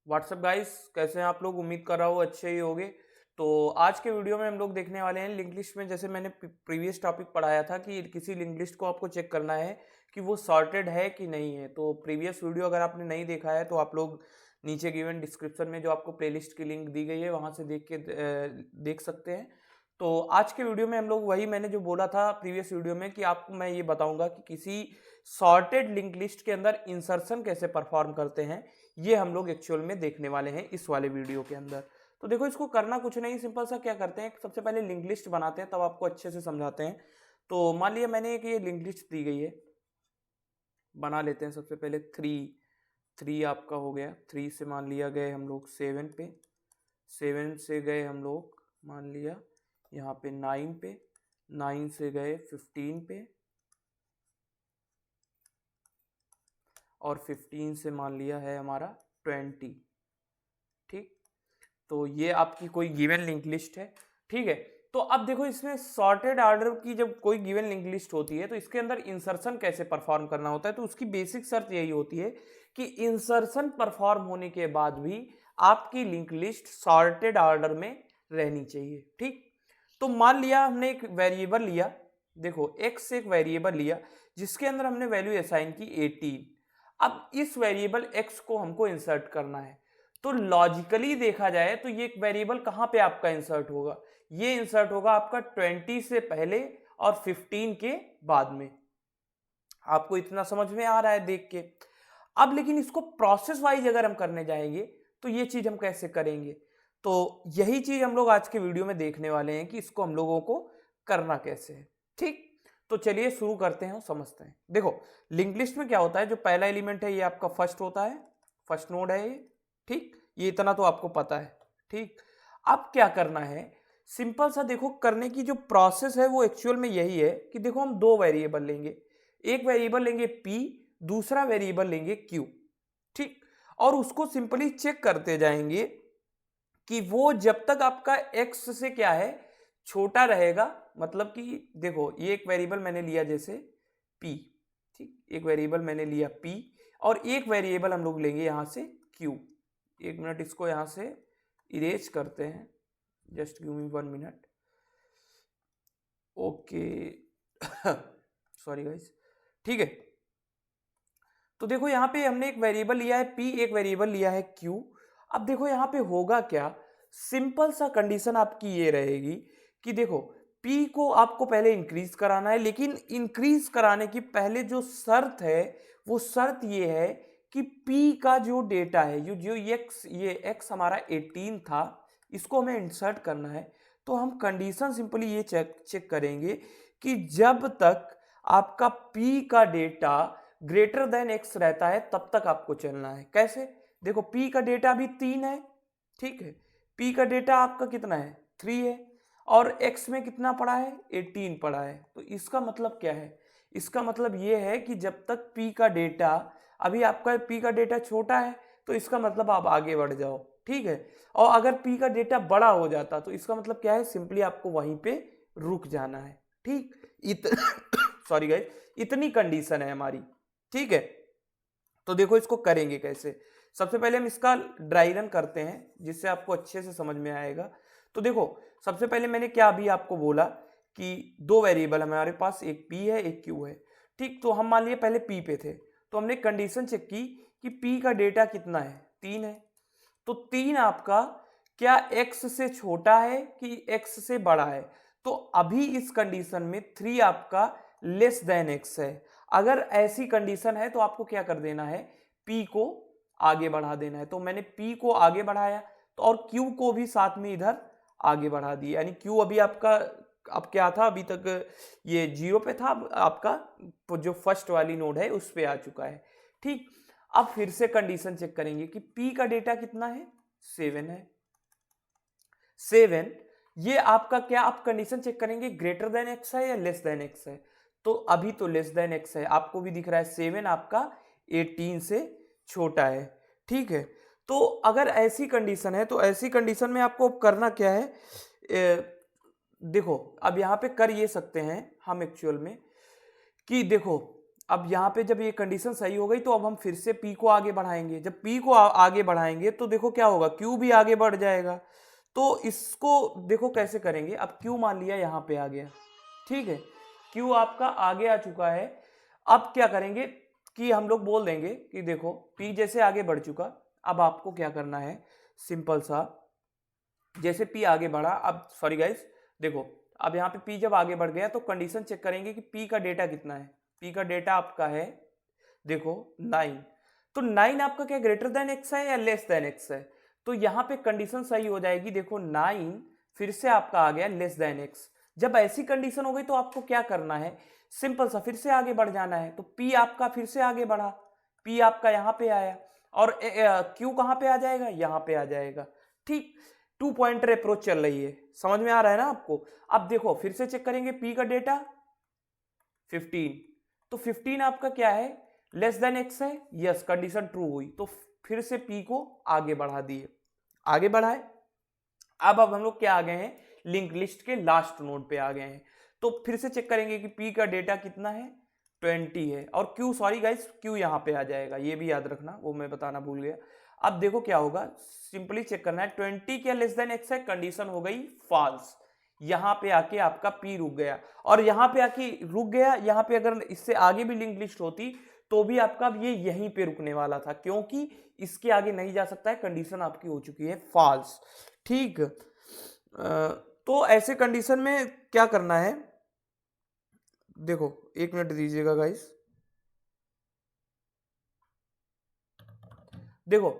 WhatsApp guys, कैसे हैं आप लोग। उम्मीद कर रहा हूँ अच्छे ही होंगे। तो आज के वीडियो में हम लोग देखने वाले हैं लिंक लिस्ट में। जैसे मैंने प्रीवियस टॉपिक पढ़ाया था कि किसी लिंक लिस्ट को आपको चेक करना है कि वो सॉर्टेड है कि नहीं है। तो प्रीवियस वीडियो अगर आपने नहीं देखा है तो आप लोग नीचे गिवन डिस्क्रिप्शन में जो आपको प्लेलिस्ट की लिंक दी गई है वहां से देख सकते हैं। तो आज के वीडियो में हम लोग वही मैंने जो बोला था प्रीवियस वीडियो में कि आपको मैं ये बताऊंगा कि किसी सॉर्टेड लिंक लिस्ट के अंदर इंसर्शन कैसे परफॉर्म करते हैं। ये हम लोग एक्चुअल में देखने वाले हैं इस वाले वीडियो के अंदर। तो देखो, इसको करना कुछ नहीं, सिंपल सा क्या करते हैं, सबसे पहले लिंक लिस्ट बनाते हैं, तब आपको अच्छे से समझाते हैं। तो मान लिया मैंने एक ये लिंक लिस्ट दी गई है, बना लेते हैं। सबसे पहले थ्री थ्री आपका हो गया। थ्री से मान लिया गए हम लोग सेवन पे, सेवन से गए हम लोग मान लिया यहाँ पे नाइन पे, नाइन से गए 15 पे, और 15 से मान लिया है हमारा 20। ठीक, तो ये आपकी कोई गिवन लिंक लिस्ट है। ठीक है, तो अब देखो, इसमें सॉर्टेड ऑर्डर की जब कोई गिवन लिंक लिस्ट होती है तो इसके अंदर इंसर्शन कैसे परफॉर्म करना होता है। तो उसकी बेसिक शर्त यही होती है कि इंसर्शन परफॉर्म होने के बाद भी आपकी लिंक लिस्ट सॉर्टेड ऑर्डर में रहनी चाहिए। ठीक, तो मान लिया हमने एक वेरिएबल लिया, देखो एक्स एक वेरिएबल लिया जिसके अंदर हमने वैल्यू असाइन की 18। अब इस वेरिएबल एक्स को हमको इंसर्ट करना है। तो लॉजिकली देखा जाए तो ये वेरिएबल कहां पे आपका इंसर्ट होगा, ये इंसर्ट होगा आपका 20 से पहले और 15 के बाद में। आपको इतना समझ में आ रहा है देख के। अब लेकिन इसको प्रोसेस वाइज अगर हम करने जाएंगे तो ये चीज हम कैसे करेंगे, तो यही चीज हम लोग आज के वीडियो में देखने वाले हैं कि इसको हम लोगों को करना कैसे है। ठीक, तो चलिए शुरू करते हैं और समझते हैं। देखो, लिंक लिस्ट में क्या होता है, जो पहला एलिमेंट है ये आपका फर्स्ट होता है, फर्स्ट नोड है ये। ठीक, ये इतना तो आपको पता है। ठीक, अब क्या करना है, सिंपल सा देखो, करने की जो प्रोसेस है वो एक्चुअल में यही है कि देखो, हम दो वेरिएबल लेंगे, एक वेरिएबल लेंगे p, दूसरा वेरिएबल लेंगे q। ठीक, और उसको सिंपली चेक करते जाएंगे कि वो जब तक आपका x से क्या है छोटा रहेगा, मतलब कि देखो ये एक वेरिएबल मैंने लिया जैसे p। ठीक, एक वेरिएबल मैंने लिया p और एक वेरिएबल हम लोग लेंगे यहां से q। एक मिनट, इसको यहां से इरेज करते हैं, just give me 1 minute. Okay, sorry guys. ठीक है, तो देखो यहाँ पे हमने एक वेरिएबल लिया है p, एक वेरिएबल लिया है q। अब देखो यहाँ पे होगा क्या, सिंपल सा कंडीशन आपकी ये रहेगी कि देखो p को आपको पहले इंक्रीज कराना है, लेकिन इंक्रीज कराने की पहले जो शर्त है वो शर्त ये है कि p का जो डेटा है, जो ये x हमारा 18 था, इसको हमें इंसर्ट करना है। तो हम कंडीशन सिंपली ये चेक करेंगे कि जब तक आपका p का डेटा ग्रेटर देन x रहता है तब तक आपको चलना है। कैसे, देखो p का डेटा अभी 3 है। ठीक है, p का डेटा आपका कितना है 3 है, और x में कितना पड़ा है 18 पड़ा है। तो इसका मतलब क्या है, इसका मतलब ये है कि जब तक p का डेटा, अभी आपका p का डेटा छोटा है तो इसका मतलब आप आगे बढ़ जाओ। ठीक है, और अगर p का डेटा बड़ा हो जाता तो इसका मतलब क्या है, सिंपली आपको वहीं पे रुक जाना है। ठीक, सॉरी गाइस, इतनी कंडीशन है हमारी। ठीक है, तो देखो इसको करेंगे कैसे। सबसे पहले हम इसका ड्राई रन करते हैं जिससे आपको अच्छे से समझ में आएगा। तो देखो, सबसे पहले मैंने क्या अभी आपको बोला कि दो वेरिएबल हमारे पास, एक p है एक q है। ठीक, तो हम मान लिए पहले p पे थे, तो हमने कंडीशन चेक की कि p का डेटा कितना है 3 है। तो 3 आपका क्या x से छोटा है कि x से बड़ा है, तो अभी इस कंडीशन में 3 आपका लेस देन x है। अगर ऐसी कंडीशन है तो आपको क्या कर देना है, p को आगे बढ़ा देना है। तो मैंने p को आगे बढ़ाया तो और q को भी साथ में इधर आगे बढ़ा दिया, यानी q अभी आपका, अब क्या था, अभी तक ये 0 पे था, अब आपका जो फर्स्ट वाली नोड है उस पे आ चुका है। ठीक, अब फिर से कंडीशन चेक करेंगे कि p का डेटा कितना है 7 है। 7, ये आपका क्या, आप कंडीशन चेक करेंगे ग्रेटर देन एक्स है या लेस देन एक्स है। तो अभी तो लेस देन एक्स है, आपको भी दिख रहा है 7 आपका 18 से छोटा है। ठीक है, तो अगर ऐसी कंडीशन है तो ऐसी कंडीशन में आपको करना क्या है, देखो अब यहाँ पे कर ये सकते हैं हम एक्चुअल में कि देखो अब यहाँ पे जब ये कंडीशन सही हो गई तो अब हम फिर से P को आगे बढ़ाएंगे। जब P को आगे बढ़ाएंगे तो देखो क्या होगा, Q भी आगे बढ़ जाएगा। तो इसको देखो कैसे करेंगे। अब Q मान लिया यहाँ पे आ गया, ठीक है, Q आपका आगे आ चुका है। अब क्या करेंगे कि हम लोग बोल देंगे कि देखो P जैसे आगे बढ़ चुका, अब आपको क्या करना है, सिंपल सा, जैसे P आगे बढ़ा, अब सॉरी गाइस देखो, अब यहाँ पे P जब आगे बढ़ गया तो कंडीशन चेक करेंगे कि P का डेटा कितना है। P का डेटा आपका है देखो 9, तो 9 आपका क्या ग्रेटर देन x है या लेस देन x है, तो यहाँ पे कंडीशन सही हो जाएगी। देखो 9 फिर से आपका आ गया लेस देन x। जब ऐसी कंडीशन हो गई तो आपको क्या करना है, सिंपल सा फिर से आगे बढ़ जाना है। तो P आपका फिर से आगे बढ़ा, P आपका यहाँ पे आया और Q कहाँ पे आ जाएगा, यहाँ पे आ जाएगा। ठीक, 2 पॉइंटर अप्रोच चल रही है, समझ में आ रहा है ना आपको। अब देखो फिर से चेक करेंगे P का डेटा 15, तो 15 आपका क्या है, लेस देन x है, यस कंडीशन ट्रू हुई, तो फिर से P को आगे बढ़ा दिए, आगे बढ़ाए। अब हम लोग क्या आ गए हैं, लिंक लिस्ट के लास्ट नोड पे आ गए हैं। तो फिर से चेक करेंगे कि P का डेटा कितना है, 20 है, और Q सॉरी गाइस Q यहाँ पे आ जाएगा, ये भी याद रखना, वो मैं बताना भूल गया। अब देखो क्या होगा, सिंपली चेक करना है 20 क्या लेस देन x है, कंडीशन हो गई फॉल्स। यहाँ पे आके आपका P रुक गया, और यहाँ पे आके रुक गया। यहाँ पे अगर इससे आगे भी लिंक लिस्ट होती तो भी आपका ये यहीं पे रुकने वाला था, क्योंकि इसके आगे नहीं जा सकता है, कंडीशन आपकी हो चुकी है फॉल्स। ठीक, तो ऐसे कंडीशन में क्या करना है, देखो 1 मिनट दीजिएगा गाइस। देखो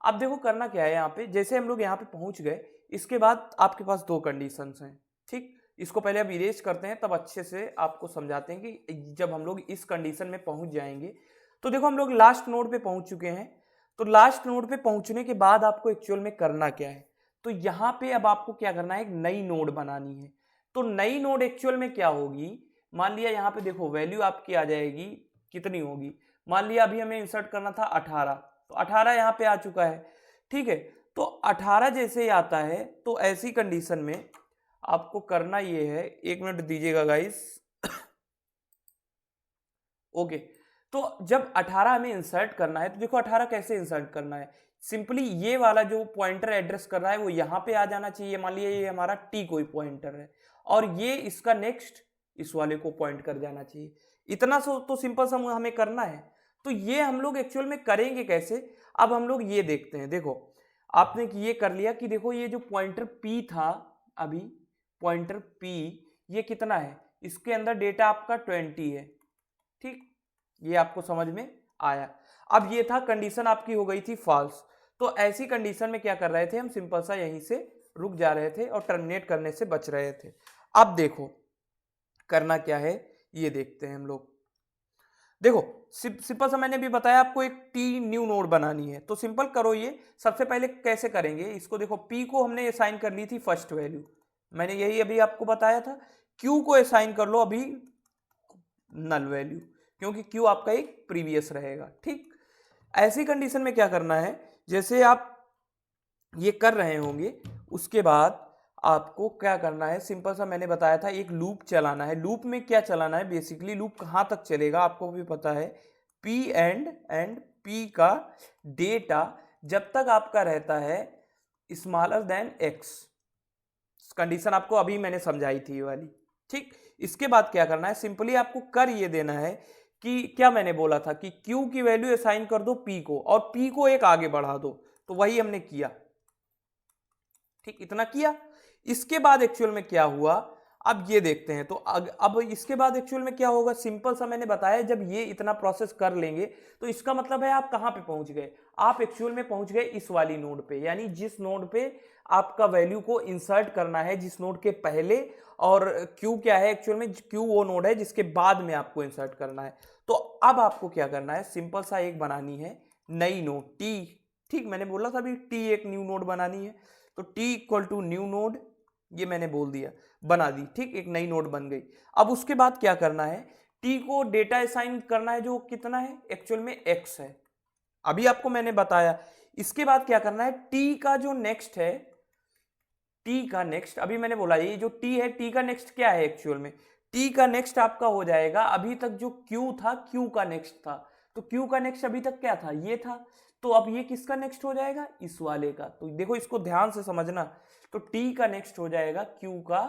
अब देखो करना क्या है, यहाँ पे जैसे हम लोग यहाँ पे पहुंच गए, इसके बाद आपके पास 2 कंडीशंस हैं। ठीक, इसको पहले अब इरेज करते हैं, तब अच्छे से आपको समझाते हैं कि जब हम लोग इस कंडीशन में पहुंच जाएंगे। तो देखो हम लोग लास्ट नोड पे पहुंच चुके हैं, तो लास्ट नोड पे पहुंचने के बाद आपको एक्चुअल में करना क्या है, तो यहाँ पे अब आपको क्या करना है, एक नई नोड बनानी है। तो नई नोड एक्चुअल में क्या होगी, मान लिया यहाँ पे देखो वैल्यू आपकी आ जाएगी, कितनी होगी, मान लिया अभी हमें इंसर्ट करना था 18, तो 18 यहाँ पे आ चुका है। ठीक है, तो 18 जैसे ही आता है तो ऐसी कंडीशन में आपको करना ये है, 1 मिनट दीजिएगा गाइस। ओके, तो जब 18 हमें इंसर्ट करना है, तो देखो 18 कैसे इंसर्ट करना है, सिंपली ये वाला जो पॉइंटर एड्रेस कर रहा है वो यहाँ पे आ जाना चाहिए। मान लिया ये हमारा टी कोई पॉइंटर है, और ये इसका नेक्स्ट इस वाले को पॉइंट कर जाना चाहिए। इतना तो सिंपल सा हमें करना है। तो ये हम लोग एक्चुअल में करेंगे कैसे, अब हम लोग ये देखते हैं। देखो आपने ये कर लिया कि देखो ये जो पॉइंटर P था, अभी पॉइंटर P ये कितना है, इसके अंदर डेटा आपका 20 है। ठीक, ये आपको समझ में आया। अब ये था कंडीशन आपकी हो गई थी फॉल्स, तो ऐसी कंडीशन में क्या कर रहे थे हम, सिंपल सा यहीं से रुक जा रहे थे और टर्मिनेट करने से बच रहे थे। अब देखो करना क्या है, ये देखते हैं हम लोग। देखो सिंपल सा मैंने भी बताया आपको, एक टी न्यू नोड बनानी है, तो सिंपल करो ये। सबसे पहले कैसे करेंगे इसको, देखो P को हमने असाइन कर ली थी फर्स्ट वैल्यू, मैंने यही अभी आपको बताया था। Q को असाइन कर लो अभी नल वैल्यू, क्योंकि Q आपका एक प्रीवियस रहेगा। ठीक, ऐसी कंडीशन में क्या करना है, जैसे आप ये कर रहे होंगे उसके बाद आपको क्या करना है, सिंपल सा मैंने बताया था, एक लूप चलाना है। लूप में क्या चलाना है, बेसिकली लूप कहाँ तक चलेगा आपको भी पता है, P एंड P का डेटा जब तक आपका रहता है स्मॉलर देन x, कंडीशन आपको अभी मैंने समझाई थी ये वाली। ठीक, इसके बाद क्या करना है, सिंपली आपको कर ये देना है कि क्या मैंने बोला था कि Q की वैल्यू असाइन कर दो P को, और P को एक आगे बढ़ा दो, तो वही हमने किया। ठीक, इतना किया। इसके बाद एक्चुअल में क्या हुआ, अब ये देखते हैं। तो अब इसके बाद एक्चुअल में क्या होगा, सिंपल सा मैंने बताया, जब ये इतना प्रोसेस कर लेंगे तो इसका मतलब है आप कहां पे पहुंच गए, आप एक्चुअल में पहुंच गए इस वाली नोड पे, यानी जिस नोड पे आपका वैल्यू को इंसर्ट करना है, जिस नोड के पहले, और Q क्या है एक्चुअल में, Q वो नोड है जिसके बाद में आपको इंसर्ट करना है। तो अब आपको क्या करना है, सिंपल सा एक बनानी है नई नोड T। ठीक, मैंने बोला था अभी T एक न्यू नोड बनानी है, तो T equal to new node, ये मैंने बोल दिया, बना दी। ठीक, एक नई नोड बन गई। अब उसके बाद क्या करना है, T को डेटा असाइन करना है जो कितना है, एक्चुअल में x है, अभी आपको मैंने बताया। इसके बाद क्या करना है, T का जो नेक्स्ट है, T का नेक्स्ट, अभी मैंने बोला ये जो T है, T का नेक्स्ट क्या है एक्चुअल में, टी का नेक्स्ट आपका हो जाएगा, अभी तक जो क्यू था क्यू का नेक्स्ट था, तो क्यू का नेक्स्ट अभी तक क्या था, ये था, तो अब ये किसका नेक्स्ट हो जाएगा, इस वाले का। तो देखो इसको ध्यान से समझना, तो टी का नेक्स्ट हो जाएगा क्यू का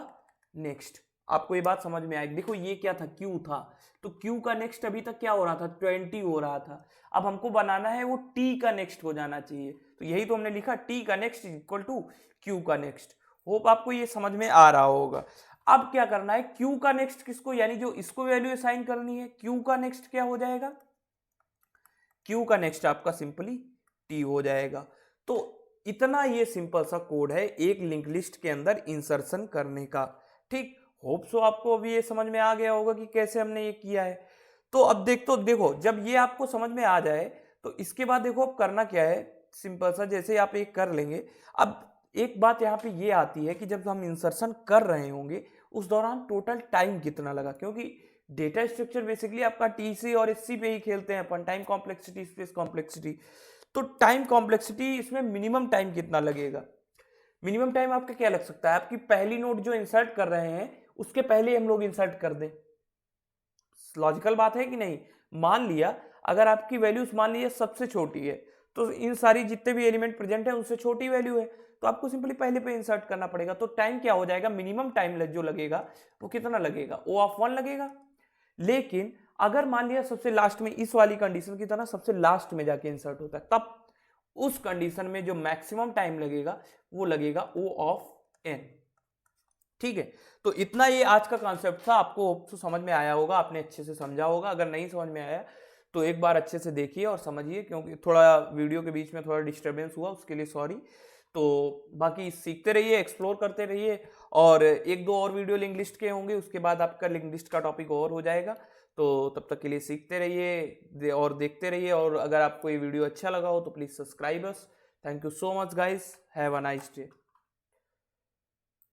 नेक्स्ट। आपको ये बात समझ में आएगी। देखो ये क्या था, क्यू था, तो क्यू का नेक्स्ट अभी तक क्या हो रहा था, 20 हो रहा था। अब हमको बनाना है वो टी का नेक्स्ट हो जाना चाहिए, तो यही तो हमने लिखा, टी का next is equal to Q का नेक्स्ट। होप आपको ये समझ में आ रहा होगा। अब क्या करना है, क्यू का नेक्स्ट किसको, यानी जो इसको वैल्यू असाइन करनी है, क्यू का नेक्स्ट क्या हो जाएगा, क्यू का नेक्स्ट आपका सिंपली टी हो जाएगा। तो इतना ये सिंपल सा कोड है एक लिंक लिस्ट के अंदर इंसर्शन करने का। ठीक, होप सो आपको अभी ये समझ में आ गया होगा कि कैसे हमने ये किया है। तो अब देखो जब ये आपको समझ में आ जाए तो इसके बाद देखो अब करना क्या है, सिंपल सा जैसे आप एक कर लेंगे। अब एक बात यहाँ पे ये आती है कि जब हम इंसर्शन कर रहे होंगे उस दौरान टोटल टाइम कितना लगा, क्योंकि डेटा स्ट्रक्चर बेसिकली आपका टीसी और एससी पे ही खेलते हैं अपन, टाइम कॉम्प्लेक्सिटी स्पेस कॉम्प्लेक्सिटी। तो टाइम कॉम्प्लेक्सिटी इसमें मिनिमम टाइम कितना लगेगा, मिनिमम टाइम आपका क्या लग सकता है, आपकी पहली नोट जो इंसर्ट कर रहे हैं उसके पहले हम लोग इंसर्ट कर दें। लॉजिकल बात है कि नहीं। मान लिया अगर आपकी वैल्यूज मान लिया सबसे छोटी है, तो इन सारी जितने भी एलिमेंट प्रेजेंट है उनसे छोटी वैल्यू है, तो आपको सिंपली पहले पे इंसर्ट करना पड़ेगा। तो टाइम क्या हो जाएगा, मिनिमम टाइम जो लगेगा वो कितना लगेगा, O ऑफ 1 लगेगा। लेकिन अगर मान लिया सबसे लास्ट में, इस वाली कंडीशन की तरह सबसे लास्ट में जाके इंसर्ट होता है, तब उस कंडीशन में जो मैक्सिमम टाइम लगेगा वो लगेगा O ऑफ n। ठीक है, तो इतना ये आज का कॉन्सेप्ट था, आपको तो समझ में आया होगा, आपने अच्छे से समझा होगा। अगर नहीं समझ में आया तो एक बार अच्छे से देखिए और समझिए, क्योंकि थोड़ा वीडियो के बीच में थोड़ा डिस्टर्बेंस हुआ, उसके लिए सॉरी। तो बाकी सीखते रहिए, एक्सप्लोर करते रहिए, और एक दो और वीडियो लिंक लिस्ट के होंगे, उसके बाद आपका लिंक लिस्ट का टॉपिक और हो जाएगा। तो तब तक के लिए सीखते रहिए और देखते रहिए, और अगर आपको ये वीडियो अच्छा लगा हो तो please subscribe us. Thank you so much guys, have a nice day.